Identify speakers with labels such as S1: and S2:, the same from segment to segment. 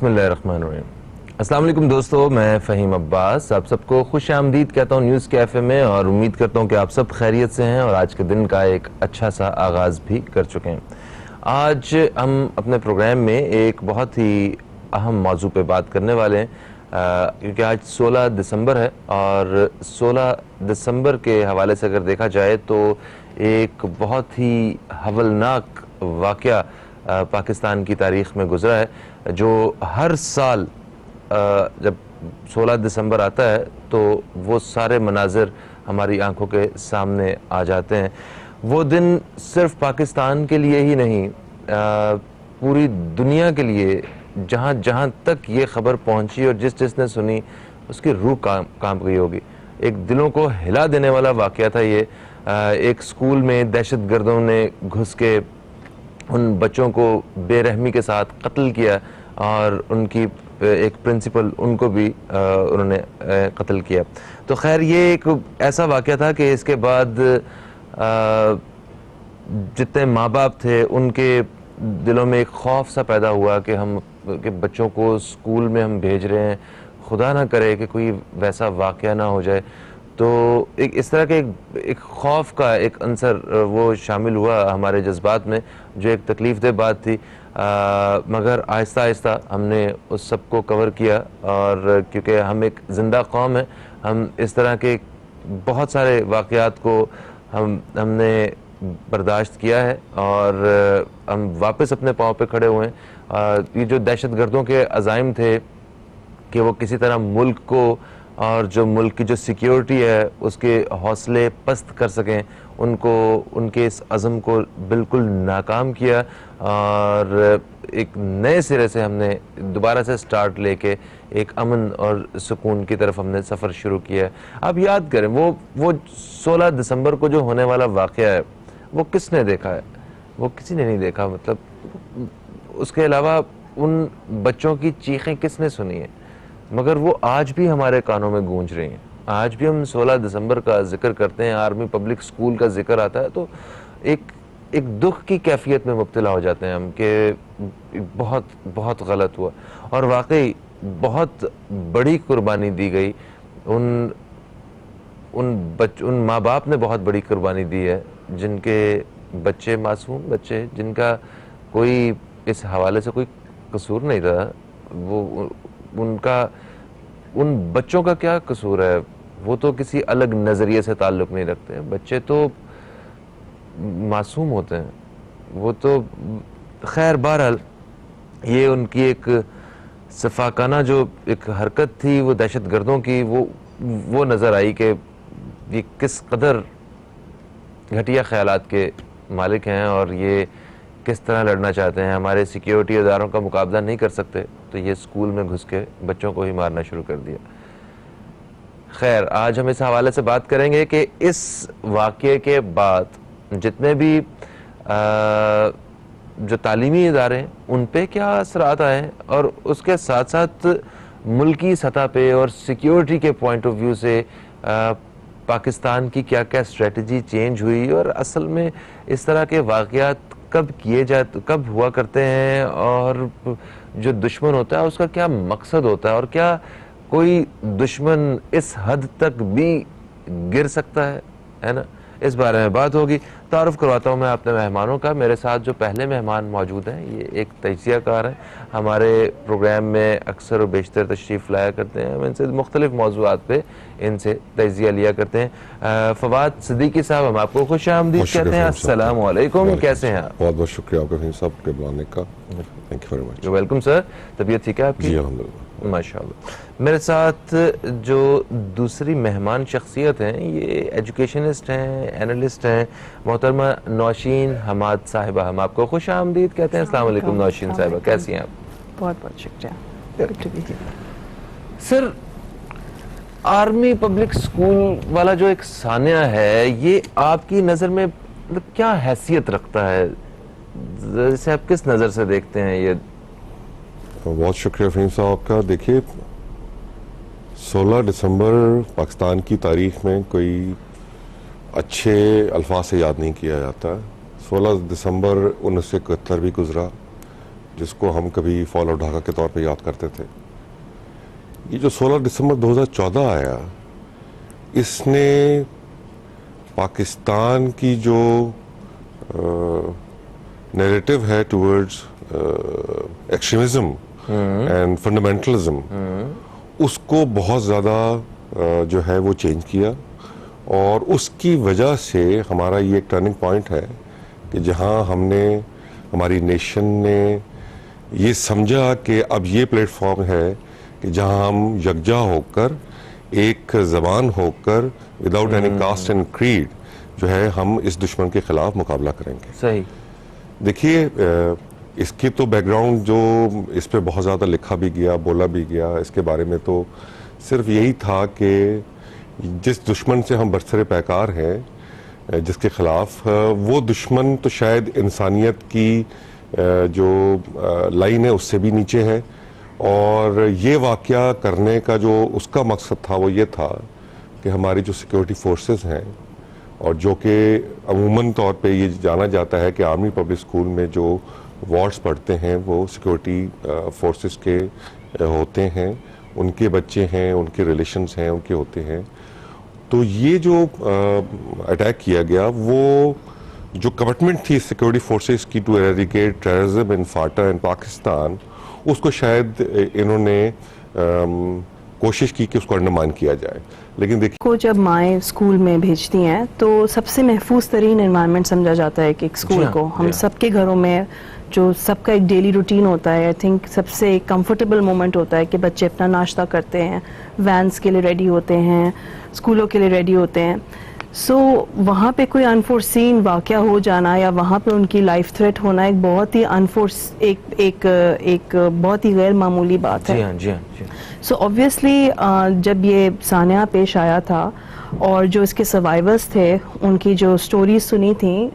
S1: بسم اللہ الرحمن الرحیم۔ السلام علیکم دوستو، میں فہیم عباس آپ سب کو خوش آمدید کہتا ہوں نیوز کیفے میں، اور امید کرتا ہوں کہ آپ سب خیریت سے ہیں اور آج کے دن کا ایک اچھا سا آغاز بھی کر چکے ہیں۔ آج ہم اپنے پروگرام میں ایک بہت ہی اہم موضوع پہ بات کرنے والے ہیں، کیونکہ آج 16 دسمبر ہے، اور 16 دسمبر کے حوالے سے اگر دیکھا جائے تو ایک بہت ہی ہولناک واقعہ پاکستان کی تاریخ میں گزرا ہے، جو ہر سال جب 16 دسمبر آتا ہے تو وہ سارے مناظر ہماری آنکھوں کے سامنے آ جاتے ہیں۔ وہ دن صرف پاکستان کے لیے ہی نہیں، پوری دنیا کے لیے، جہاں جہاں تک یہ خبر پہنچی اور جس نے سنی اس کی روح کانپ گئی ہوگی۔ ایک دلوں کو ہلا دینے والا واقعہ تھا یہ۔ ایک سکول میں دہشت گردوں نے گھس کے ان بچوں کو بے رحمی کے ساتھ قتل کیا، اور ان کی ایک پرنسپل ان کو بھی انہوں نے قتل کیا۔ تو خیر یہ ایک ایسا واقعہ تھا کہ اس کے بعد جتنے ماں باپ تھے ان کے دلوں میں ایک خوف سا پیدا ہوا کہ بچوں کو اسکول میں ہم بھیج رہے ہیں، خدا نہ کرے کہ کوئی ویسا واقعہ نہ ہو جائے۔ تو ایک اس طرح کے ایک خوف کا ایک عنصر وہ شامل ہوا ہمارے جذبات میں، جو ایک تکلیف دہ بات تھی، مگر آہستہ آہستہ ہم نے اس سب کو کور کیا، اور کیونکہ ہم ایک زندہ قوم ہیں، ہم اس طرح کے بہت سارے واقعات کو ہم نے برداشت کیا ہے، اور ہم واپس اپنے پاؤں پہ کھڑے ہوئے ہیں۔ یہ جو دہشت گردوں کے عزائم تھے کہ وہ کسی طرح ملک کو اور جو ملک کی جو سیکیورٹی ہے اس کے حوصلے پست کر سکیں، ان کے اس عزم کو بالکل ناکام کیا، اور ایک نئے سرے سے ہم نے دوبارہ سے سٹارٹ لے کے ایک امن اور سکون کی طرف ہم نے سفر شروع کیا ہے۔ آپ یاد کریں وہ 16 دسمبر کو جو ہونے والا واقعہ ہے وہ کس نے دیکھا ہے؟ وہ کسی نے نہیں دیکھا، مطلب اس کے علاوہ ان بچوں کی چیخیں کس نے سنی ہیں؟ مگر وہ آج بھی ہمارے کانوں میں گونج رہی ہیں۔ آج بھی ہم 16 دسمبر کا ذکر کرتے ہیں، آرمی پبلک سکول کا ذکر آتا ہے تو ایک دکھ کی کیفیت میں مبتلا ہو جاتے ہیں ہم کہ بہت بہت غلط ہوا، اور واقعی بہت بڑی قربانی دی گئی۔ ان ماں باپ نے بہت بڑی قربانی دی ہے، جن کے بچے معصوم بچے، جن کا کوئی اس حوالے سے کوئی قصور نہیں تھا، ان بچوں کا کیا قصور ہے؟ وہ تو کسی الگ نظریے سے تعلق نہیں رکھتے، بچے تو معصوم ہوتے ہیں۔ وہ تو خیر بہرحال یہ ان کی ایک سفاکانہ جو ایک حرکت تھی وہ دہشت گردوں کی، وہ نظر آئی کہ یہ کس قدر گھٹیا خیالات کے مالک ہیں، اور یہ کس طرح لڑنا چاہتے ہیں۔ ہمارے سیکیورٹی اداروں کا مقابلہ نہیں کر سکتے تو یہ اسکول میں گھس کے بچوں کو ہی مارنا شروع کر دیا۔ خیر آج ہم اس حوالے سے بات کریں گے کہ اس واقعے کے بعد جتنے بھی جو تعلیمی ادارے ہیں ان پہ کیا اثرات آئے ہیں، اور اس کے ساتھ ساتھ ملکی سطح پہ اور سیکیورٹی کے پوائنٹ آف ویو سے پاکستان کی کیا کیا اسٹریٹجی چینج ہوئی، اور اصل میں اس طرح کے واقعات کب ہوا کرتے ہیں، اور جو دشمن ہوتا ہے اس کا کیا مقصد ہوتا ہے، اور کیا کوئی دشمن اس حد تک بھی گر سکتا ہے نا؟ اس بارے میں بات ہوگی۔ تعارف کرواتا ہوں میں اپنے مہمانوں کا۔ میرے ساتھ جو پہلے مہمان موجود ہیں یہ ایک تجزیہ کار ہیں، ہمارے پروگرام میں اکثر و بیشتر تشریف لایا کرتے ہیں، ہم ان سے مختلف موضوعات پہ ان سے تجزیہ لیا کرتے ہیں۔ فواد صدیقی صاحب، ہم آپ کو خوش آمدید کہتے ہیں۔ السلام علیکم، کیسے ہیں آپ؟
S2: بہت بہت شکریہ آپ کا فہیم صاحب کے بلانے کا، thank you very much.
S1: Welcome sir, طبیعت ٹھیک ہے آپ کی؟
S2: جی الحمدللہ،
S1: ماشاءاللہ۔ میرے ساتھ جو دوسری مہمان شخصیت ہیں یہ ایجوکیشنسٹ ہیں، اینالسٹ ہیں، محترمہ نوشین حماد صاحبہ، ہم آپ کو خوش آمدید کہتے ہیں۔ السلام علیکم نوشین صاحبہ، کیسی ہیں آپ؟
S3: بہت بہت شکریہ۔
S1: سر، آرمی پبلک سکول والا جو ایک سانحہ ہے یہ آپ کی نظر میں کیا حیثیت رکھتا ہے؟ اسے آپ کس نظر سے دیکھتے ہیں؟ یہ
S2: بہت شکریہ فہیم صاحب کا۔ دیکھیے 16 دسمبر پاکستان کی تاریخ میں کوئی اچھے الفاظ سے یاد نہیں کیا جاتا۔ 16 دسمبر 1971 بھی گزرا، جس کو ہم کبھی فال آف ڈھاکہ کے طور پہ یاد کرتے تھے. یہ جو 16 دسمبر 2014 آیا, اس نے پاکستان کی جو نیریٹو ہے ٹورڈز ایکسٹریمزم اینڈ فنڈامنٹلزم, اس کو بہت زیادہ جو ہے وہ چینج کیا, اور اس کی وجہ سے ہمارا یہ ایک ٹرننگ پوائنٹ ہے کہ جہاں ہم نے, ہماری نیشن نے یہ سمجھا کہ اب یہ پلیٹ فارم ہے کہ جہاں ہم یکجا ہو کر, ایک زبان ہو کر, without any caste and creed جو ہے ہم اس دشمن کے خلاف مقابلہ کریں گے.
S1: صحیح.
S2: دیکھیے اس کی تو بیک گراؤنڈ جو اس پہ بہت زیادہ لکھا بھی گیا, بولا بھی گیا, اس کے بارے میں تو صرف یہی تھا کہ جس دشمن سے ہم برسر پیکار ہیں, جس کے خلاف, وہ دشمن تو شاید انسانیت کی جو لائن ہے اس سے بھی نیچے ہے, اور یہ واقعہ کرنے کا جو اس کا مقصد تھا وہ یہ تھا کہ ہماری جو سیکیورٹی فورسز ہیں, اور جو کہ عموماً طور پہ یہ جانا جاتا ہے کہ آرمی پبلک اسکول میں جو وارڈز پڑھتے ہیں وہ سیکیورٹی فورسز کے ہوتے ہیں, ان کے بچے ہیں, ان کے ریلیشنز ہیں, ان کے ہوتے ہیں. تو یہ جو اٹیک کیا گیا, وہ جو کمٹمنٹ تھی سیکیورٹی فورسز کی to eradicate terrorism in FATA in Pakistan, اس کو شاید انہوں نے کوشش کی کہ اس کو انڈرمائن کیا جائے. لیکن دیکھیے
S3: کو جب مائیں اسکول میں بھیجتی ہیں تو سب سے محفوظ ترین انوائرمنٹ سمجھا جاتا ہے کہ ایک اسکول کو, ہم سب کے گھروں میں جو سب کا ایک ڈیلی روٹین ہوتا ہے, آئی تھنک سب سے ایک کمفرٹیبل مومنٹ ہوتا ہے کہ بچے اپنا ناشتہ کرتے ہیں, وینس کے لیے ریڈی ہوتے ہیں, اسکولوں کے لیے ریڈی ہوتے ہیں. سو وہاں پہ کوئی انفورسین واقعہ ہو جانا یا وہاں پہ ان کی لائف تھریٹ ہونا ایک بہت ہی ایک بہت ہی غیر معمولی بات ہے. سو obviously جب یہ سانحہ پیش آیا تھا اور جو اس کے سروائیورز تھے ان کی جو سٹوریز سنی تھیں,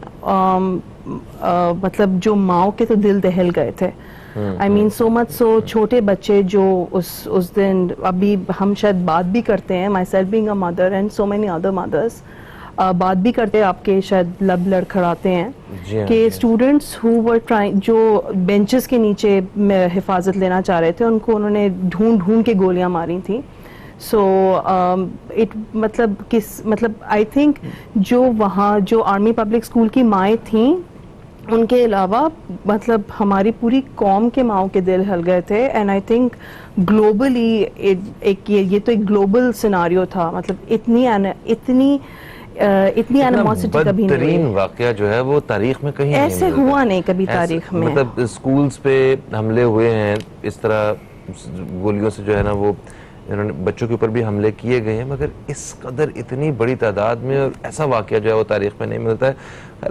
S3: مطلب جو ماؤں کے تو دل دہل گئے تھے. آئی مین سو مچ سو چھوٹے بچے جو اس دن, ابھی ہم شاید بات بھی کرتے ہیں, my self being a mother and so many other مدرس, بات بھی کرتے ہیں, آپ کے شاید لب لڑکھڑاتے ہیں کہ اسٹوڈنٹس ہو ور ٹرائنگ, جو بینچز کے نیچے حفاظت لینا چاہ رہے تھے, ان کو انہوں نے ڈھونڈ کے گولیاں ماری تھیں. سو مطلب آئی تھنک جو وہاں جو آرمی پبلک اسکول کی مائیں تھیں, ان کے علاوہ مطلب ہماری پوری قوم کے ماؤں کے دل ہل گئے تھے. اینڈ آئی تھنک گلوبلی یہ تو ایک گلوبل سیناریو تھا, مطلب اتنی اینیموسٹی کبھی نہیں
S1: بدترین واقعہ جو ہے وہ تاریخ میں کہیں
S3: ایسے ہوا نہیں کبھی تاریخ میں.
S1: مطلب اسکولز پہ حملے ہوئے ہیں اس طرح گولیوں سے جو ہے نا, وہ انہوں نے بچوں کے اوپر بھی حملے کیے گئے ہیں, مگر اس قدر اتنی بڑی تعداد میں اور ایسا واقعہ جو ہے وہ تاریخ میں نہیں ملتا ہے.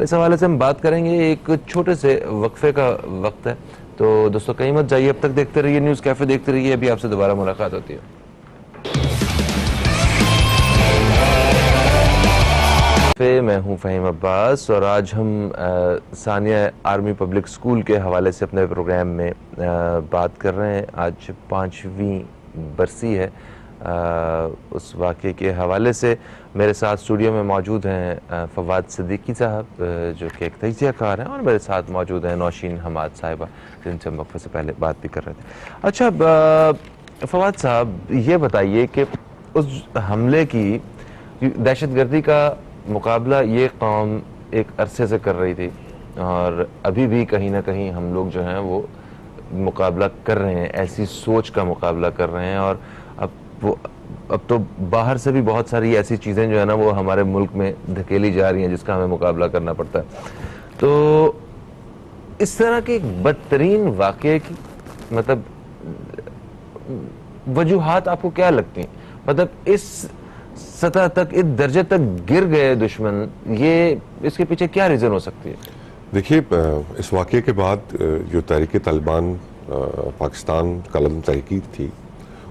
S1: اس حوالے سے ہم بات کریں گے, ایک چھوٹے سے وقفے کا وقت ہے. تو دوستو کہیں مت جائیے, اب تک دیکھتے رہیے نیوز کیفے, دیکھتے رہیے, ابھی آپ سے دوبارہ ملاقات ہوتی ہے. میں ہوں فہیم عباس, اور آج ہم ثانیہ آرمی پبلک اسکول کے حوالے سے اپنے پروگرام میں بات کر رہے ہیں. آج 5ویں برسی ہے اس واقعے کے حوالے سے. میرے ساتھ اسٹوڈیو میں موجود ہیں فواد صدیقی صاحب جو کہ ایک تجزیہ کار ہیں, اور میرے ساتھ موجود ہیں نوشین حماد صاحبہ جن سے ہم وقفے سے پہلے بات بھی کر رہے تھے. اچھا فواد صاحب, یہ بتائیے کہ اس حملے کی, دہشت گردی کا مقابلہ یہ قوم ایک عرصے سے کر رہی تھی, اور ابھی بھی کہیں نہ کہیں ہم لوگ جو ہیں وہ مقابلہ کر رہے ہیں, ایسی سوچ کا مقابلہ کر رہے ہیں, اور اب تو باہر سے بھی بہت ساری ایسی چیزیں جو ہے نا وہ ہمارے ملک میں دھکیلی جا رہی ہیں جس کا ہمیں مقابلہ کرنا پڑتا ہے. تو اس طرح کے ایک بدترین واقعے کی مطلب وجوہات آپ کو کیا لگتی ہیں؟ مطلب اس سطح تک, اس درجے تک گر گئے دشمن, یہ اس کے پیچھے کیا ریزن ہو سکتی ہے؟
S2: دیکھیے, اس واقعے کے بعد جو تحریک طالبان پاکستان کالم تحریک تھی,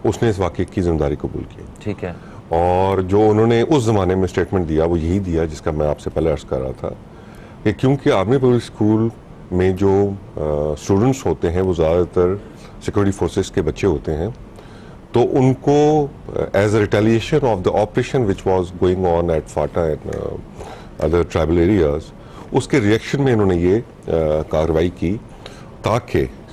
S2: اس نے اس واقعے کی ذمہ داری قبول کی.
S1: ٹھیک ہے.
S2: اور جو انہوں نے اس زمانے میں اسٹیٹمنٹ دیا وہ یہی دیا جس کا میں آپ سے پہلے عرض کر رہا تھا, کہ کیونکہ آرمی پبلک اسکول میں جو اسٹوڈنٹس ہوتے ہیں وہ زیادہ تر سیکورٹی فورسز کے بچے ہوتے ہیں, تو ان کو as a retaliation of the operation which was going on at FATA and other tribal areas, اس کے ریئیکشن میں انہوں نے یہ کارروائی کی تاکہ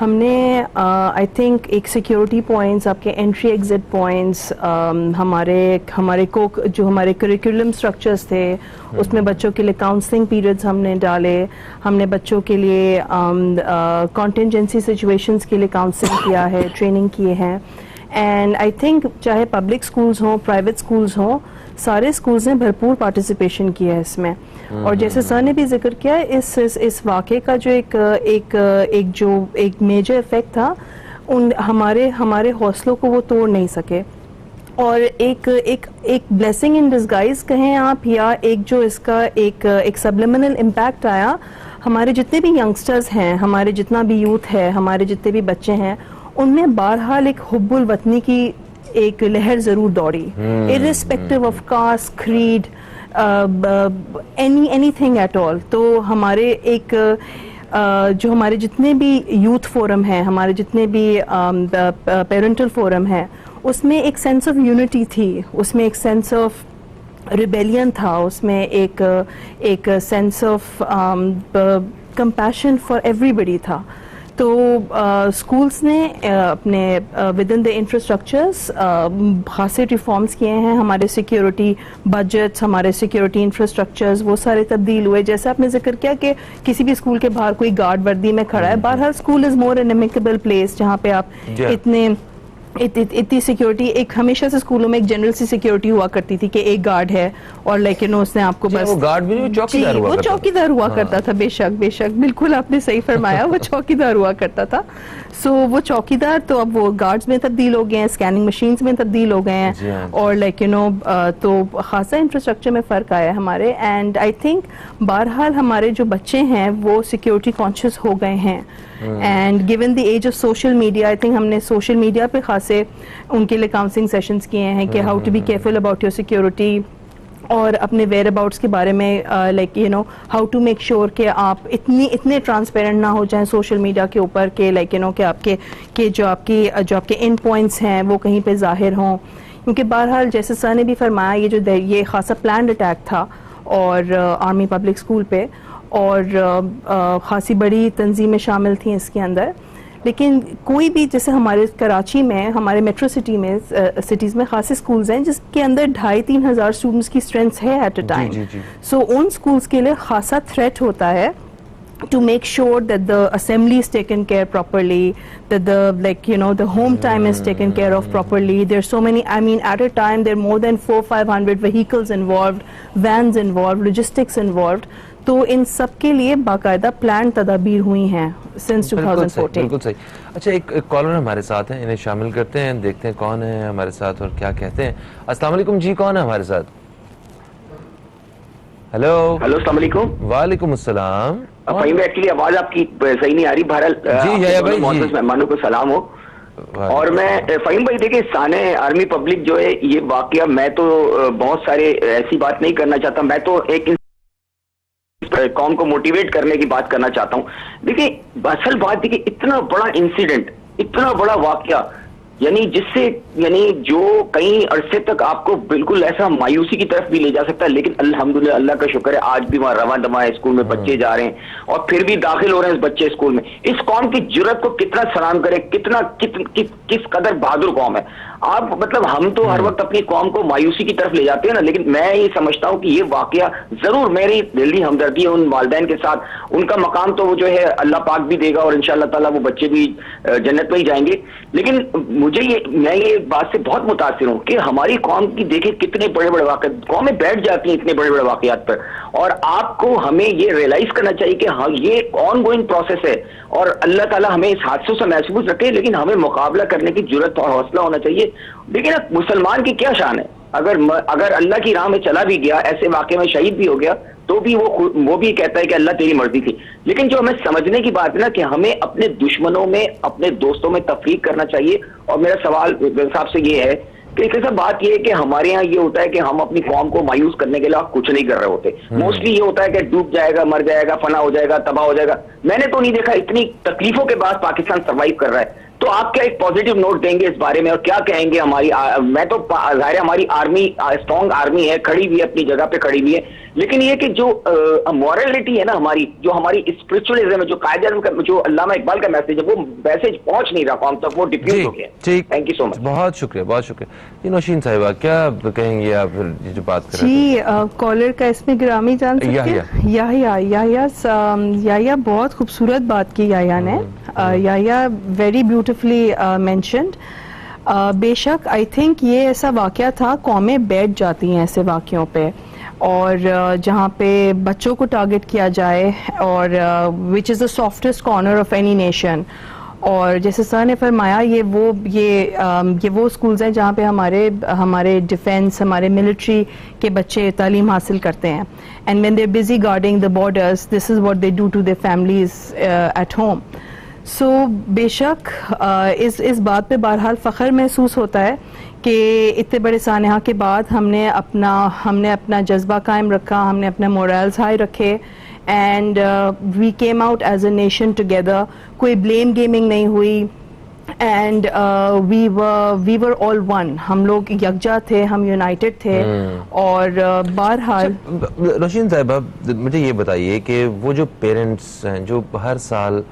S3: ہم نے آئی تھنک ایک سیکیورٹی پوائنٹس, آپ کے انٹری ایگزٹ پوائنٹس, ہمارے جو ہمارے کریکولم اسٹرکچرس تھے اس میں بچوں کے لیے کاؤنسلنگ پیریڈز ہم نے ڈالے, ہم نے بچوں کے لیے کانٹینجنسی سچویشنس کے لیے کاؤنسلنگ کیا ہے, ٹریننگ کیے ہیں. اینڈ آئی تھنک چاہے پبلک اسکولز ہوں, پرائیویٹ اسکولز ہوں, سارے اسکولز نے بھرپور پارٹیسپیشن کیا ہے اس میں. اور جیسے سر نے بھی ذکر کیا, اس واقعے کا جو ایک میجر افیکٹ تھا, ہمارے حوصلوں کو وہ توڑ نہیں سکے. اور ایک بلیسنگ ان ڈسگائز کہیں آپ, یا ایک جو اس کا ایک سبلیمنل امپیکٹ آیا, ہمارے جتنے بھی ینگسٹرز ہیں, ہمارے جتنا بھی یوتھ ہے, ہمارے جتنے بھی بچے ہیں, ان میں بہرحال ایک حب الوطنی کی ایک لہر ضرور دوڑی, irrespective of caste, creed, anything at all. تو ہمارے جو ہمارے جتنے بھی یوتھ فورم ہیں, ہمارے جتنے بھی پیرنٹل فورم ہیں, اس میں ایک سینس آف یونٹی تھی, اس میں ایک سینس آف ریبیلین تھا, اس میں ایک sense of compassion for everybody تھا. تو اسکولس نے اپنے ود ان دا انفراسٹرکچرس خاصے ریفارمس کیے ہیں. ہمارے سیکیورٹی بجٹس, ہمارے سیکیورٹی انفراسٹرکچرز وہ سارے تبدیل ہوئے. جیسے آپ نے ذکر کیا کہ کسی بھی اسکول کے باہر کوئی گارڈ وردی میں کھڑا ہے, بہرحال school is more an amicable place جہاں پہ آپ اتنی سیکیورٹی, ایک ہمیشہ سے اسکولوں میں ایک جنرل سی سیکیورٹی ہوا کرتی تھی کہ ایک گارڈ ہے اور لیکن اس نے آپ کو بس وہ چوکیدار ہوا کرتا تھا. بے شک بالکل آپ نے صحیح فرمایا, وہ چوکیدار ہوا کرتا تھا. سو وہ چوکیدار تو اب وہ گارڈز میں تبدیل ہو گئے ہیں, اسکیننگ مشینز میں تبدیل ہو گئے ہیں, اور تو خاصا انفراسٹرکچر میں فرق آیا ہے ہمارے. اینڈ آئی تھنک بہرحال ہمارے جو بچے ہیں وہ سیکیورٹی کانشیس ہو گئے ہیں. And given the age of social media, I think ہم نے سوشل میڈیا پہ خاصے ان کے لیے کاؤنسلنگ سیشنز کیے ہیں کہ how to be careful about your security, اور اپنے ویئر اباؤٹس کے بارے میں like how to make sure کہ آپ اتنے ٹرانسپیرنٹ نہ ہو جائیں سوشل میڈیا کے اوپر کہ لائک کہ آپ کے جو آپ کے ان پوائنٹس ہیں وہ کہیں پہ ظاہر ہوں. کیونکہ بہرحال جیسے سر نے بھی فرمایا, یہ خاصا پلانڈ اٹیک تھا اور آرمی پبلک اسکول پہ, اور خاصی بڑی تنظیمیں شامل تھیں اس کے اندر. لیکن کوئی بھی, جیسے ہمارے کراچی میں, ہمارے میٹرو سٹیز میں خاصے اسکولز ہیں جس کے اندر 2,500-3,000 اسٹوڈنٹس کی اسٹرینتھ ہے ایٹ اے ٹائم. سو ان اسکولز کے لیے خاصا تھریٹ ہوتا ہے to make sure that the assembly is taken care properly, that the home time is taken care of properly. There's so many, I mean at a time there are more than 400-500 vehicles involved, vans involved, logistics involved. تو ان سب کے لیے باقاعدہ plan تدابیر ہوئی ہیں since 2014.
S1: بالکل صحیح. اچھا, ایک کالر ہمارے ساتھ ہیں, انہیں شامل کرتے ہیں, دیکھتے ہیں کون ہے ہمارے ساتھ اور کیا کہتے ہیں. السلام علیکم جی, کون ہے ہمارے ساتھ؟ ہیلو
S4: السلام علیکم.
S1: وعلیکم السلام.
S4: فہیم بھائی, ایکچولی آواز آپ کی صحیح نہیں آ رہی. بہرحال معزز مہمانوں کو سلام ہو. اور میں فہیم بھائی دیکھیں, سانحہ آرمی پبلک جو ہے یہ واقعہ, میں تو بہت سارے ایسی بات نہیں کرنا چاہتا, میں تو ایک قوم کو موٹیویٹ کرنے کی بات کرنا چاہتا ہوں. دیکھیں اصل بات دیکھیں, اتنا بڑا انسیڈنٹ, اتنا بڑا واقعہ, یعنی جس سے جو کئی عرصے تک آپ کو بالکل ایسا مایوسی کی طرف بھی لے جا سکتا ہے, لیکن الحمدللہ اللہ کا شکر ہے آج بھی وہاں رواں دواں ہے, اسکول میں بچے جا رہے ہیں اور پھر بھی داخل ہو رہے ہیں اس بچے اسکول میں. اس قوم کی جرت کو کتنا سلام کرے, کس قدر بہادر قوم ہے. آپ مطلب ہم تو ہر وقت اپنی قوم کو مایوسی کی طرف لے جاتے ہیں نا, لیکن میں یہ سمجھتا ہوں کہ یہ واقعہ ضرور, میری دلی ہمدردی ہے ان والدین کے ساتھ, ان کا مقام تو وہ جو ہے اللہ پاک بھی دے گا اور انشاءاللہ تعالیٰ وہ بچے بھی جنت میں ہی جائیں گے. لیکن میں یہ بات سے بہت متاثر ہوں کہ ہماری قوم کی دیکھیں کتنے بڑے بڑے واقعات, قومیں بیٹھ جاتی ہیں اتنے بڑے بڑے واقعات پر, اور آپ کو ہمیں یہ ریئلائز کرنا چاہیے کہ ہاں یہ آن گوئنگ پروسیس ہے, اور اللہ تعالیٰ ہمیں اس حادثوں سے محفوظ رکھے, لیکن ہمیں مقابلہ کرنے کی جرت اور حوصلہ ہونا چاہیے. لیکن مسلمان کی کیا شان ہے, اگر اللہ کی راہ میں چلا بھی گیا, ایسے واقعے میں شہید بھی ہو گیا, تو بھی وہ بھی کہتا ہے کہ اللہ تیری مرضی تھی. لیکن جو ہمیں سمجھنے کی بات ہے نا کہ ہمیں اپنے دشمنوں میں, اپنے دوستوں میں تفریق کرنا چاہیے. اور میرا سوال صاحب سے یہ ہے کہ ایک بات یہ ہے کہ ہمارے ہاں یہ ہوتا ہے کہ ہم اپنی قوم کو مایوس کرنے کے لیے کچھ نہیں کر رہے ہوتے. موسٹلی یہ ہوتا ہے کہ ڈوب جائے گا, مر جائے گا, فنا ہو جائے گا, تباہ ہو جائے گا. میں نے تو نہیں دیکھا اتنی تکلیفوں کے بعد پاکستان سروائیو کر رہا ہے. تو آپ کیا ایک پازیٹیو نوٹ دیں گے اس بارے میں, اور کیا کہیں گے ہماری, میں تو ظاہر ہے ہماری آرمی اسٹرانگ آرمی ہے, کھڑی ہوئی ہے اپنی جگہ پہ کھڑی ہوئی ہے, لیکن یہ کہ جو مورلٹی ہے نا ہماری, جو ہماری اسپرچولیزم ہے, جو قائد اعظم جو علامہ اقبال کا میسج ہے, وہ میسج پہنچ نہیں رہا قوم تک, وہ ڈیفیوز ہو گیا. تھینک یو سو مچ.
S1: بہت شکریہ, بہت شکریہ. جی نوشین صاحبہ کیا کہیں گے آپ جو بات کر رہے
S3: ہیں؟ جی کالر کا اس میں گرامی جان سکتے ہیں, یایا بہت خوبصورت بات کی یایا نے, یایا ویری بیوٹیفلی مینشنڈ. بے شک آئی تھنک یہ ایسا واقعہ تھا, قومیں بیٹھ جاتی ہیں ایسے واقعوں پہ, اور جہاں پہ بچوں کو ٹارگٹ کیا جائے, اور which is the softest corner of any nation. اور جیسے سر نے فرمایا یہ وہ اسکولز ہیں جہاں پہ ہمارے ڈیفینس, ہمارے ملٹری کے بچے تعلیم حاصل کرتے ہیں. And when they are busy guarding the borders, this is what they do to their families at home. So بے شک اس بات پہ بہرحال فخر محسوس ہوتا ہے کہ اتنے بڑے سانحہ کے بعد ہم نے اپنا جذبہ قائم رکھا, ہم نے اپنے مورائلز ہائی رکھے, and we came out as a nation together. کوئی بلیم گیمنگ نہیں ہوئی, and we were all one, ہم لوگ یکجا تھے, ہم یونائٹڈ تھے. اور بہرحال
S1: روشین صاحبہ مجھے یہ بتائیے کہ وہ جو پیرنٹس ہیں جو ہر سال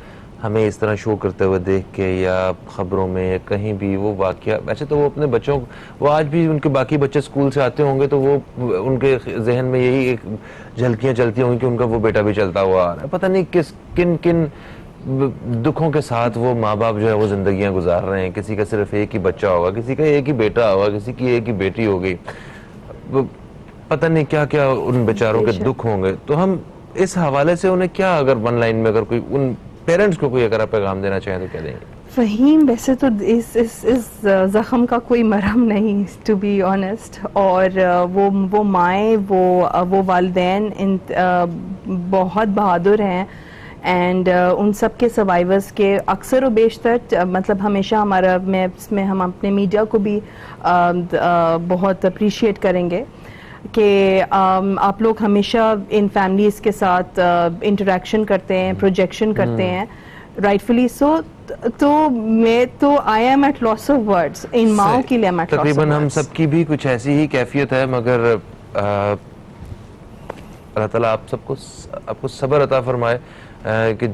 S1: ہمیں اس طرح شو کرتے ہوئے دیکھ کے یا خبروں میں یا کہیں بھی وہ واقعہ, ویسے تو وہ اپنے بچوں, وہ آج بھی ان کے باقی بچے اسکول سے آتے ہوں گے تو وہ ان کے ذہن میں یہی ایک جھلکیاں چلتی ہوں گی کہ ان کا وہ بیٹا بھی چلتا ہوا آ رہا ہے. پتہ نہیں کن دکھوں کے ساتھ وہ ماں باپ جو ہے وہ زندگیاں گزار رہے ہیں. کسی کا صرف ایک ہی بچہ ہوگا, کسی کا ایک ہی بیٹا ہوگا, کسی کی ایک ہی بیٹی ہوگی, پتہ نہیں کیا کیا ان بیچاروں کے دکھ ہوں گے. تو ہم اس حوالے سے انہیں کیا, اگر ون لائن میں اگر کوئی ان پیرنٹس کو کوئی اگر آپ پیغام دینا چاہیں تو کیا دیں گے؟
S3: فہیم ویسے تو اس زخم کا کوئی مرہم نہیں, ٹو بی آنیسٹ. اور وہ مائیں, وہ والدین بہت بہادر ہیں, اینڈ ان سب کے سروائیورس کے اکثر و بیشتر مطلب ہمیشہ ہم اپنے میڈیا کو بھی بہت اپریشیٹ کریں گے کہ آپ لوگ ہمیشہ ان فیملیز کے ساتھ انٹریکشن کرتے ہیں, پروجیکشن کرتے ہیں, رائٹفلی سو. تو میں تو I am at loss of words, ان ماؤں کے لیے
S1: تقریباً ہم سب کی بھی کچھ ایسی ہی کیفیت ہے, مگر اللہ تعالیٰ آپ سب کو صبر عطا فرمائے کہ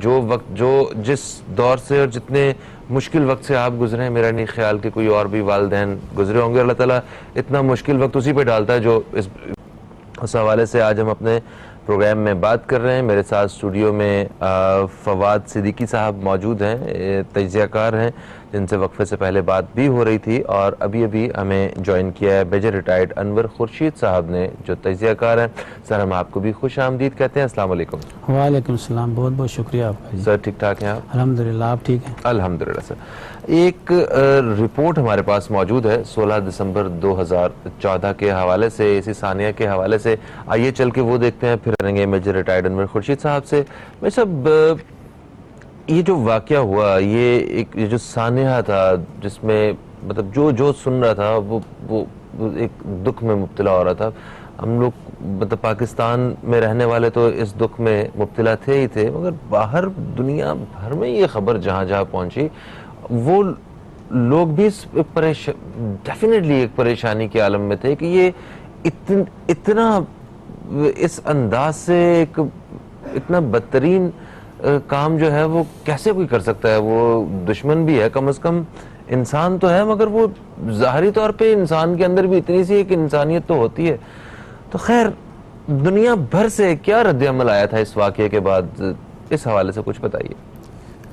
S1: جس دور سے اور جتنے مشکل وقت سے آپ گزرے ہیں, میرا نہیں خیال کہ کوئی اور بھی والدین گزرے ہوں گے. اللہ تعالیٰ اتنا مشکل وقت اسی پہ ڈالتا ہے جو اس حوالے سے آج ہم اپنے پروگرام میں بات کر رہے ہیں. میرے ساتھ اسٹوڈیو میں فواد صدیقی صاحب موجود ہیں, تجزیہ کار ہیں جن سے وقفے سے پہلے بات بھی ہو رہی تھی, اور ابھی ہمیں جوائن کیا ہے میجر ریٹائرڈ انور خورشید صاحب نے جو تجزیہ کار ہیں. سر ہم آپ کو بھی خوش آمدید کہتے ہیں. السلام علیکم.
S5: وعلیکم السلام, بہت بہت شکریہ آپ کا.
S1: سر ٹھیک ٹھاک ہیں آپ؟
S5: الحمدللہ, آپ ٹھیک ہیں؟
S1: الحمدللہ. سر ایک رپورٹ ہمارے پاس موجود ہے 16 دسمبر 2014 کے حوالے سے, اسی ثانیہ کے حوالے سے. آئیے چل کے وہ دیکھتے ہیں, پھر کریں گے میجر ریٹائرڈ انور خورشید صاحب سے. میں سب یہ جو واقعہ ہوا, یہ جو سانحہ تھا جس میں مطلب جو سن رہا تھا وہ ایک دکھ میں مبتلا ہو رہا تھا. ہم لوگ مطلب پاکستان میں رہنے والے تو اس دکھ میں مبتلا تھے ہی تھے, مگر باہر دنیا بھر میں یہ خبر جہاں پہنچی, وہ لوگ بھی ڈیفینیٹلی ایک پریشانی کے عالم میں تھے کہ یہ اتنا اس انداز سے اتنا بدترین کام جو ہے وہ کیسے کوئی کر سکتا ہے. وہ دشمن بھی ہے, کم از کم انسان تو ہے, مگر وہ ظاہری طور پہ انسان کے اندر بھی اتنی سی ایک انسانیت تو ہوتی ہے. تو خیر دنیا بھر سے کیا رد عمل آیا تھا اس واقعے کے بعد, اس حوالے سے کچھ بتائیے.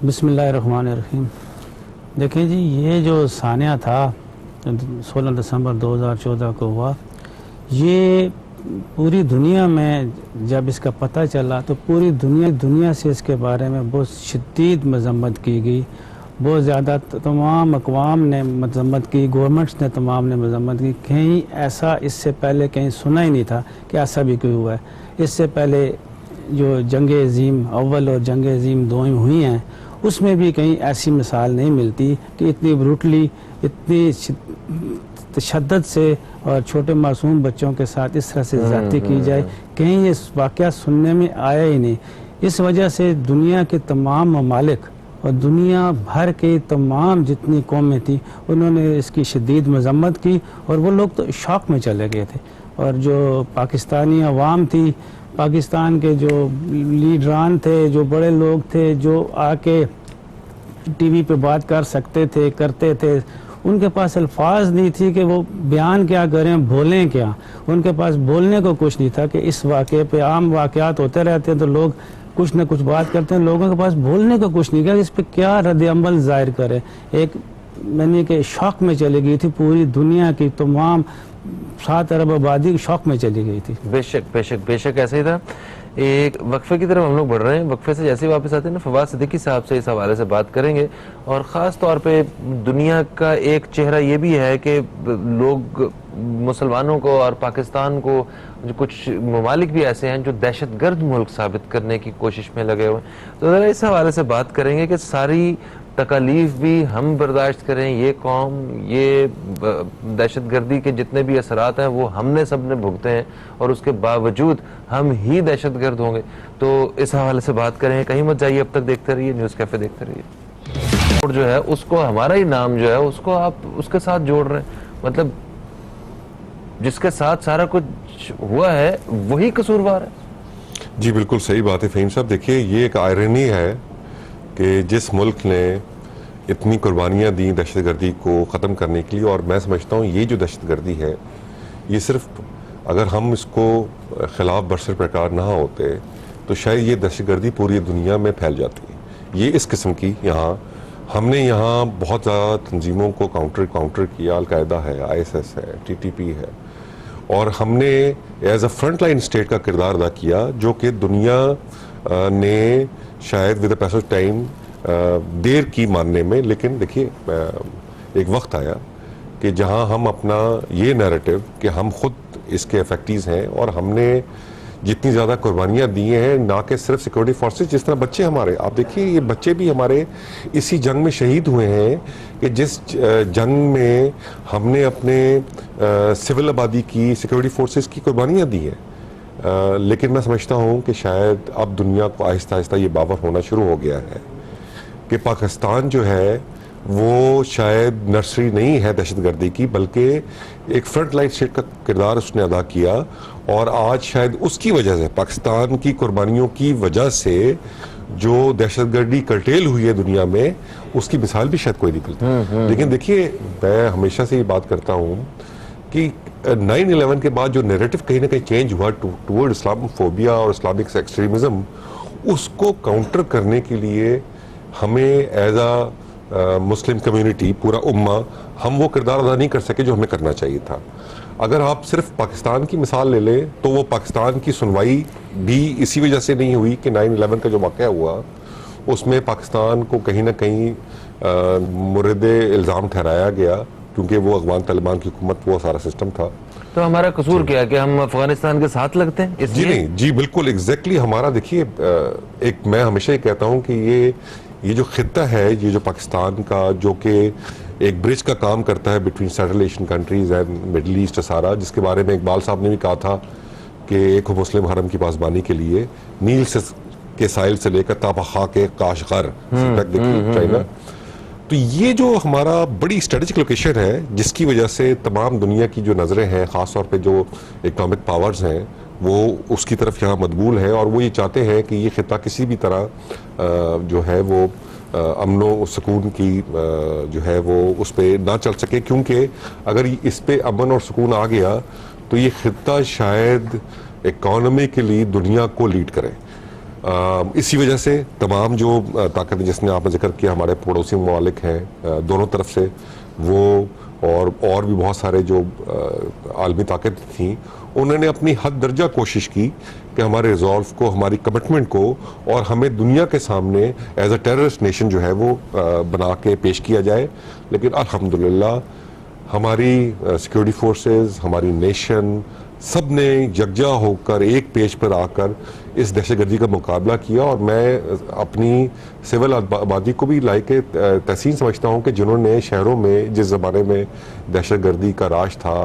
S5: بسم اللہ الرحمن الرحیم. دیکھیں جی, یہ جو سانحہ تھا 16 دسمبر 2014 کو ہوا, یہ پوری دنیا میں جب اس کا پتہ چلا تو پوری دنیا سے اس کے بارے میں بہت شدید مذمت کی گئی. بہت زیادہ تمام اقوام نے مذمت کی, گورنمنٹس نے تمام نے مذمت کی. کہیں ایسا اس سے پہلے کہیں سنا ہی نہیں تھا کہ ایسا بھی کوئی ہوا ہے. اس سے پہلے جو جنگ عظیم اول اور جنگ عظیم دوئم ہوئی ہیں, اس میں بھی کہیں ایسی مثال نہیں ملتی کہ اتنی بروٹلی, اتنی تشدد سے اور چھوٹے معصوم بچوں کے ساتھ اس طرح سے زیادتی کی جائے. کہیں یہ واقعہ سننے میں آیا ہی نہیں. اس وجہ سے دنیا کے تمام ممالک اور دنیا بھر کے تمام جتنی قومیں تھیں انہوں نے اس کی شدید مذمت کی اور وہ لوگ تو شوق میں چلے گئے تھے. اور جو پاکستانی عوام تھی, پاکستان کے جو لیڈران تھے, جو بڑے لوگ تھے, جو آ کے ٹی وی پہ بات کر سکتے تھے, کرتے تھے, ان کے پاس الفاظ نہیں تھی کہ وہ بیان کیا کریں, بولیں کیا. ان کے پاس بولنے کو کچھ نہیں تھا کہ اس واقعے پہ عام واقعات ہوتے رہتے ہیں تو لوگ کچھ نہ کچھ بات کرتے ہیں, لوگوں کے پاس بولنے کو کچھ نہیں کیا کہ اس پہ کیا رد عمل ظاہر کرے. ایک یعنی کہ شوق میں چلی گئی تھی پوری دنیا کی تمام 7 ارب آبادی شوق میں چلی گئی تھی.
S1: بے شک بے شک بے شک ایسا ہی تھا. ایک وقفے کی طرف ہم لوگ بڑھ رہے ہیں. وقفے سے جیسے واپس آتے ہیں نا, فواد صدیقی صاحب سے اس حوالے سے بات کریں گے, اور خاص طور پہ دنیا کا ایک چہرہ یہ بھی ہے کہ لوگ مسلمانوں کو اور پاکستان کو, کچھ ممالک بھی ایسے ہیں جو دہشت گرد ملک ثابت کرنے کی کوشش میں لگے ہوئے ہیں. تو ذرا اس حوالے سے بات کریں گے کہ ساری تکالیف بھی ہم برداشت کریں, یہ قوم, یہ دہشت گردی کے جتنے بھی اثرات ہیں وہ ہم نے سب نے بھگتے ہیں, اور اس کے باوجود ہم ہی دہشت گرد ہوں گے. تو اس حوالے سے بات کریں. کہیں مت جائیے, اب تک دیکھتے رہیے نیوز کیفے, دیکھتے رہیے. اور جو ہے اس کو, ہمارا ہی نام جو ہے اس کو آپ اس کے ساتھ جوڑ رہے ہیں. مطلب جس کے ساتھ سارا کچھ ہوا ہے وہی قصوروار ہے.
S2: جی بالکل صحیح بات ہے فہیم صاحب. دیکھیے یہ ایک آئرنی ہے کہ جس ملک نے اتنی قربانیاں دیں دہشت گردی کو ختم کرنے کے لیے, اور میں سمجھتا ہوں یہ جو دہشت گردی ہے یہ صرف اگر ہم اس کو خلاف برسر پیکار نہ ہوتے تو شاید یہ دہشت گردی پوری دنیا میں پھیل جاتی. یہ اس قسم کی یہاں ہم نے یہاں بہت زیادہ تنظیموں کو کاؤنٹر کیا. القاعدہ ہے, ISS ہے, TTP ہے, اور ہم نے as a front line state کا کردار ادا کیا جو کہ دنیا نے شاید with a pace of time دیر کی ماننے میں. لیکن دیکھیے ایک وقت آیا کہ جہاں ہم اپنا یہ نیریٹو کہ ہم خود اس کے افیکٹیز ہیں, اور ہم نے جتنی زیادہ قربانیاں دی ہیں, نہ کہ صرف سیکورٹی فورسز, جس طرح بچے ہمارے, آپ دیکھیے یہ بچے بھی ہمارے اسی جنگ میں شہید ہوئے ہیں کہ جس جنگ میں ہم نے اپنے سول آبادی کی, سیکورٹی فورسز کی قربانیاں دی ہیں. لیکن میں سمجھتا ہوں کہ شاید اب دنیا کو آہستہ آہستہ یہ باور ہونا شروع ہو گیا ہے کہ پاکستان جو ہے وہ شاید نرسری نہیں ہے دہشت گردی کی, بلکہ ایک فرنٹ لائن اسٹیٹ کا کردار اس نے ادا کیا. اور آج شاید اس کی وجہ سے, پاکستان کی قربانیوں کی وجہ سے جو دہشت گردی کرٹیل ہوئی ہے دنیا میں, اس کی مثال بھی شاید کوئی نہیں ملتی. لیکن دیکھیے میں ہمیشہ سے یہ بات کرتا ہوں کہ 9/11 کے بعد جو نیریٹو کہیں نہ کہیں چینج ہوا ٹورڈ اسلام فوبیا اور اسلامک ایکسٹریمزم, اس کو کاؤنٹر کرنے کے لیے ہمیں ایز اے مسلم کمیونٹی, پورا امہ, ہم وہ کردار ادا نہیں کر سکے جو ہمیں کرنا چاہیے تھا. اگر آپ صرف پاکستان کی مثال لے لیں تو وہ پاکستان کی سنوائی بھی اسی وجہ سے نہیں ہوئی کہ 9/11 کا جو واقعہ ہوا اس میں پاکستان کو کہیں نہ کہیں مورد الزام ٹھہرایا گیا, کیونکہ وہ افغان طالبان کی حکومت, وہ سارا سسٹم تھا.
S1: تو ہمارا قصور کیا کہ ہم افغانستان کے ساتھ لگتے ہیں؟
S2: جی نہیں, جی بالکل ایگزیکٹلی ہمارا. دیکھیے ایک میں ہمیشہ یہ کہتا ہوں کہ یہ جو خطہ ہے, یہ جو پاکستان کا, جو کہ ایک برج کا کام کرتا ہے between Central Asian countries and Middle East سارا, جس کے بارے میں اقبال صاحب نے بھی کہا تھا کہ ایک مسلم حرم کی پاسبانی کے لیے نیل کے ساحل سے لے کر تا خاک کاشغر تک, دیکھیے چائنا. تو یہ جو ہمارا بڑی اسٹریٹجک لوکیشن ہے جس کی وجہ سے تمام دنیا کی جو نظریں ہیں, خاص طور پہ جو اکنامک پاورز ہیں, وہ اس کی طرف یہاں مدبول ہے, اور وہ یہ چاہتے ہیں کہ یہ خطہ کسی بھی طرح جو ہے وہ امن و سکون کی جو ہے وہ اس پہ نہ چل سکے, کیونکہ اگر اس پہ امن اور سکون آ گیا تو یہ خطہ شاید اکانومیکلی دنیا کو لیڈ کرے. اسی وجہ سے تمام جو طاقتیں جس نے آپ نے ذکر کیا, ہمارے پڑوسی ممالک ہیں دونوں طرف سے, وہ اور بھی بہت سارے جو عالمی طاقتیں تھیں, انہوں نے اپنی حد درجہ کوشش کی کہ ہمارے ریزولو کو, ہماری کمٹمنٹ کو, اور ہمیں دنیا کے سامنے ایز اے ٹیررسٹ نیشن جو ہے وہ بنا کے پیش کیا جائے. لیکن الحمدللہ ہماری سیکورٹی فورسز, ہماری نیشن, سب نے یکجا ہو کر ایک پیج پر آ کر اس دہشت گردی کا مقابلہ کیا. اور میں اپنی سول آبادی کو بھی لائق تحسین سمجھتا ہوں کہ جنہوں نے شہروں میں جس زمانے میں دہشت گردی کا راج تھا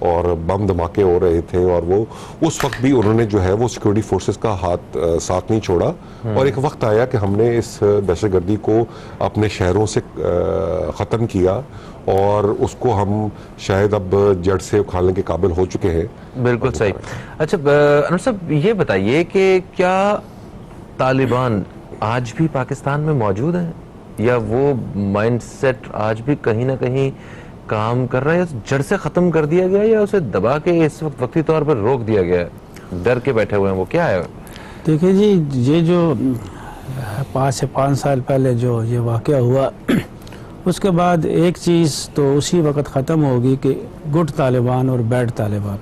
S2: اور بم دھماکے ہو رہے تھے، اور وہ اس وقت بھی انہوں نے جو ہے وہ سیکورٹی فورسز کا ساتھ نہیں چھوڑا. اور ایک وقت آیا کہ ہم نے اس دہشت گردی کو اپنے شہروں سے ختم کیا اور اس کو ہم شاید اب جڑ سے اکھاڑنے کے قابل ہو چکے ہیں.
S1: بالکل صحیح. اچھا انور صاحب یہ بتائیے کہ کیا طالبان آج بھی پاکستان میں موجود ہیں، یا وہ مائنڈ سیٹ آج بھی کہیں نہ کہیں کام کر رہا ہے، جڑ سے ختم کر دیا گیا یا اسے دبا کے اس وقت وقتی طور پر روک دیا گیا ہے، ڈر کے بیٹھے ہوئے ہیں، وہ کیا ہے؟
S5: دیکھیں جی، یہ جو 5 سے 5 سال پہلے جو یہ واقعہ ہوا، اس کے بعد ایک چیز تو اسی وقت ختم ہوگی کہ گڈ طالبان اور بیڈ طالبان.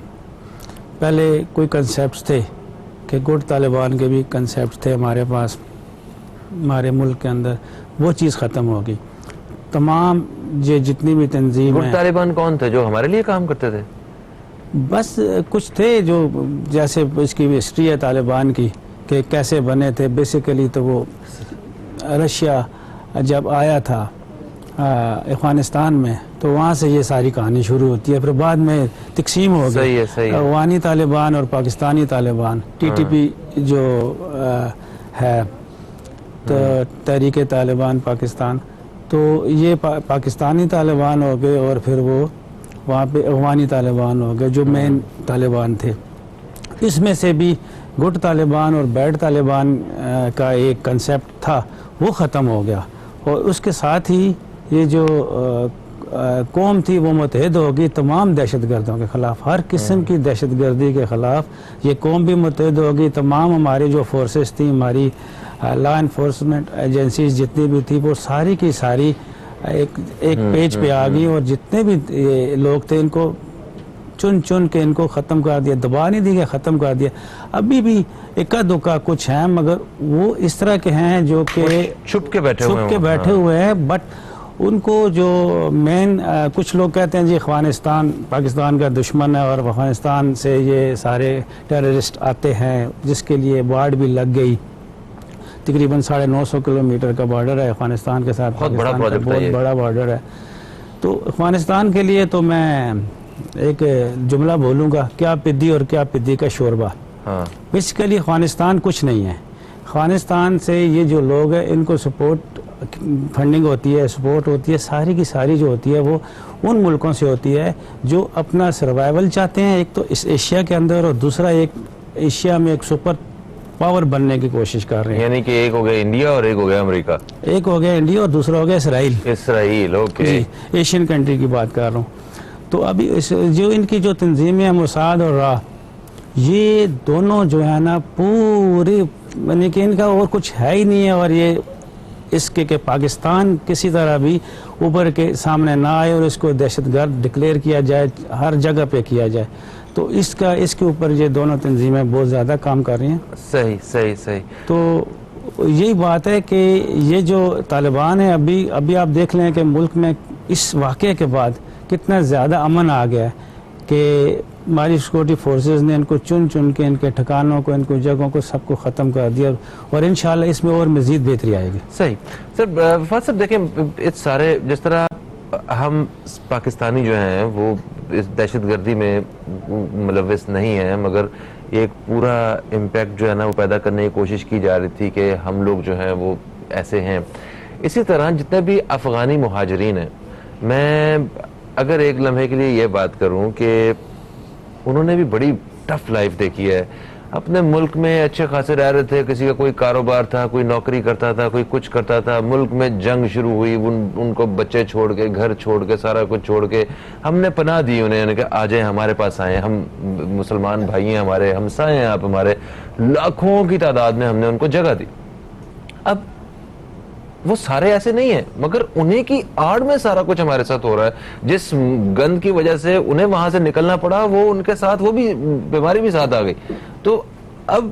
S5: پہلے کوئی کنسیپٹس تھے کہ گڈ طالبان کے بھی کنسیپٹس تھے ہمارے پاس ہمارے ملک کے اندر، وہ چیز ختم ہوگی. تمام یہ جتنی بھی تنظیم
S1: گڈ طالبان کون تھے جو ہمارے لیے کام کرتے تھے؟
S5: بس کچھ تھے جو جیسے اس کی ہسٹری ہے طالبان کی کہ کیسے بنے تھے. بیسیکلی تو وہ رشیا جب آیا تھا افغانستان میں تو وہاں سے یہ ساری کہانی شروع ہوتی ہے، پھر بعد میں تقسیم ہو گئی. افغانی طالبان اور Pakistani Taliban, T T P جو ہے تحریک طالبان پاکستان، تو یہ پاکستانی طالبان ہو گئے اور پھر وہ وہاں پہ افغانی طالبان ہو گئے جو مین طالبان تھے. اس میں سے بھی گڈ طالبان اور بیڈ طالبان کا ایک کنسیپٹ تھا، وہ ختم ہو گیا. اور اس کے ساتھ ہی یہ جو قوم تھی وہ متحد ہوگی تمام دہشت گردوں کے خلاف، ہر قسم کی دہشت گردی کے خلاف یہ قوم بھی متحد ہوگی. تمام ہماری جو فورسز تھیں، ہماری لا انفورسمنٹ ایجنسیز جتنی بھی تھی، وہ ساری کی ساری ایک پیج پہ آ گئی، اور جتنے بھی لوگ تھے ان کو چن کے ان کو ختم کر دیا. دبا نہیں دی گیا، ختم کر دیا. ابھی بھی اکا دکا کچھ ہیں، مگر وہ اس طرح کے ہیں جو کہ
S1: چھپ کے بیٹھے
S5: ہوئے ہیں. بٹ ان کو جو مین کچھ لوگ کہتے ہیں جی افغانستان پاکستان کا دشمن ہے اور افغانستان سے یہ سارے ٹیررسٹ آتے ہیں، جس کے لیے بارڈ بھی لگ گئی. تقریباً 950 کلومیٹر کا بارڈر ہے افغانستان کے ساتھ،
S1: بہت
S5: بڑا بارڈر ہے. تو افغانستان کے لیے تو میں ایک جملہ بولوں گا، کیا پدی اور کیا پدی کا شوربہ. بیسیکلی افغانستان کچھ نہیں ہے. افغانستان سے یہ جو لوگ ہیں ان کو سپورٹ فنڈنگ ہوتی ہے، سپورٹ ہوتی ہے، ساری کی ساری جو ہوتی ہے وہ ان ملکوں سے ہوتی ہے جو اپنا سروائیول چاہتے ہیں، ایک تو اس ایشیا کے اندر، اور دوسرا ایک ایشیا میں ایک سپر پاور بننے کی کوشش کر رہے ہیں.
S1: یعنی کہ ایک ہو گیا انڈیا اور ایک ہو گیا امریکہ.
S5: ایک ہو گیا انڈیا اور دوسرا ہو گیا اسرائیل.
S1: اوکے
S5: جی، ایشین کنٹری کی بات کر رہا ہوں. تو ابھی جو ان کی جو تنظیمیں ہیں موساد اور راہ، یہ دونوں جو ہے نا پوری یعنی کہ ان کا اور کچھ ہے ہی نہیں ہے. اور یہ اس کے کہ پاکستان کسی طرح بھی اوپر کے سامنے نہ آئے اور اس کو دہشت گرد ڈکلیئر کیا جائے، ہر جگہ پہ کیا جائے. تو اس کے اوپر یہ دونوں تنظیمیں بہت زیادہ کام کر رہی ہیں.
S1: صحیح.
S5: تو یہی بات ہے کہ یہ جو طالبان ہیں ابھی آپ دیکھ لیں کہ ملک میں اس واقعے کے بعد کتنا زیادہ امن آ گیا ہے کہ ہماری سیکورٹی فورسز نے ان کو چن کے ان کے ٹھکانوں کو، ان کو جگہوں کو سب کو ختم کر دیا، اور انشاءاللہ اس میں اور مزید بہتری آئے گی.
S1: صحیح. سر وفاد صاحب دیکھیں، اس سارے جس طرح ہم پاکستانی جو ہیں وہ اس دہشت گردی میں ملوث نہیں ہیں، مگر ایک پورا امپیکٹ جو ہے نا وہ پیدا کرنے کی کوشش کی جا رہی تھی کہ ہم لوگ جو ہیں وہ ایسے ہیں. اسی طرح جتنے بھی افغانی مہاجرین ہیں، میں اگر ایک لمحے کے لیے یہ بات کروں کہ انہوں نے بھی بڑی ٹف لائف دیکھی ہے. اپنے ملک میں اچھے خاصے رہ رہے تھے، کسی کا کوئی کاروبار تھا، کوئی نوکری کرتا تھا، کوئی کچھ کرتا تھا. ملک میں جنگ شروع ہوئی، ان کو بچے چھوڑ کے، گھر چھوڑ کے، سارا کچھ چھوڑ کے ہم نے پناہ دی انہیں، یعنی کہ آ جائیں ہمارے پاس آئیں، ہم مسلمان بھائی ہیں، ہمارے ہمسائے ہیں آپ ہمارے. لاکھوں کی تعداد میں ہم نے ان کو جگہ دی. اب وہ سارے ایسے نہیں ہیں، مگر انہیں کی آڑ میں سارا کچھ ہمارے ساتھ ہو رہا ہے. جس گند کی وجہ سے انہیں وہاں سے نکلنا پڑا، وہ ان کے ساتھ وہ بھی بیماری بھی ساتھ آ گئی. تو اب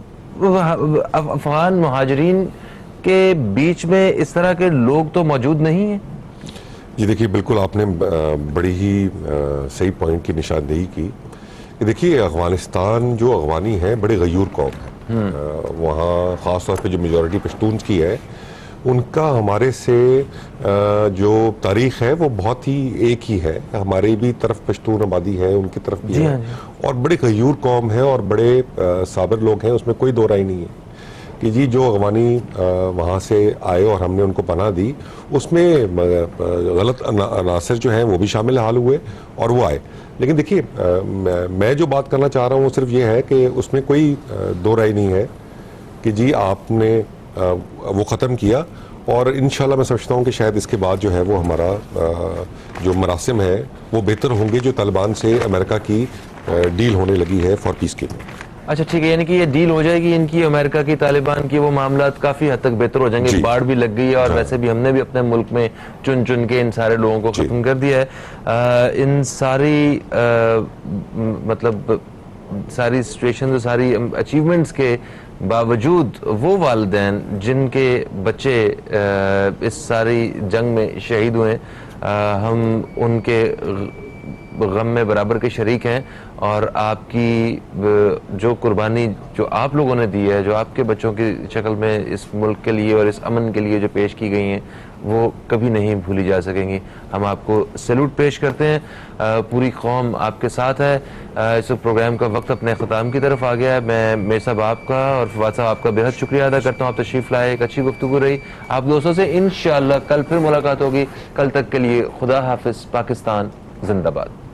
S1: افغان مہاجرین کے بیچ میں اس طرح کے لوگ تو موجود نہیں ہیں.
S2: جی دیکھیے، بالکل آپ نے بڑی ہی صحیح پوائنٹ کی نشاندہی کی. دیکھیے افغانستان جو افغانی ہے بڑے غیور قوم ہے. وہاں خاص طور پہ جو میجورٹی پشتونز کی ہے ان کا ہمارے سے جو تاریخ ہے وہ بہت ہی ایک ہی ہے. ہماری بھی طرف پشتون آبادی ہے, ان کی طرف بھی ہے, اور بڑے غیور قوم ہے اور بڑے صابر لوگ ہیں, اس میں کوئی دو رائے نہیں ہے کہ جی جو افغانی وہاں سے آئے اور ہم نے ان کو پناہ دی, اس میں غلط عناصر جو ہیں وہ بھی شامل حال ہوئے اور وہ آئے. لیکن دیکھیے میں جو بات کرنا چاہ رہا ہوں وہ صرف یہ ہے کہ اس میں کوئی دو رائے نہیں ہے کہ جی آپ نے وہ ختم کیا, اور انشاءاللہ میں سمجھتا ہوں کہ شاید اس کے بعد جو ہے وہ ہمارا جو مراسم ہے وہ بہتر ہوں گے جو طالبان سے امریکہ کی ڈیل ہونے لگی ہے فار پیس کے.
S1: اچھا ٹھیک ہے, یعنی کہ یہ ڈیل ہو جائے گی ان کی, امریکہ کی طالبان کی, وہ معاملات کافی حد تک بہتر ہو جائیں گے. باڑ بھی لگ گئی ہے اور ویسے بھی ہم نے بھی اپنے ملک میں چن چن کے ان سارے لوگوں کو ختم کر دیا ہے. ان ساری مطلب ساری سچویشنز اور ساری اچیومنٹس کے باوجود وہ والدین جن کے بچے اس ساری جنگ میں شہید ہوئے, ہم ان کے غم میں برابر کے شریک ہیں, اور آپ کی جو قربانی جو آپ لوگوں نے دی ہے, جو آپ کے بچوں کی شکل میں اس ملک کے لیے اور اس امن کے لیے جو پیش کی گئی ہیں, وہ کبھی نہیں بھولی جا سکیں گی. ہم آپ کو سیلوٹ پیش کرتے ہیں, پوری قوم آپ کے ساتھ ہے. اس پروگرام کا وقت اپنے اختتام کی طرف آ گیا ہے. میں میر صاحب آپ کا اور فواد صاحب آپ کا بہت شکریہ ادا کرتا ہوں, آپ تشریف لائے, ایک اچھی گفتگو رہی. آپ دوستوں سے انشاءاللہ کل پھر ملاقات ہوگی. کل تک کے لیے خدا حافظ. پاکستان زندہ باد.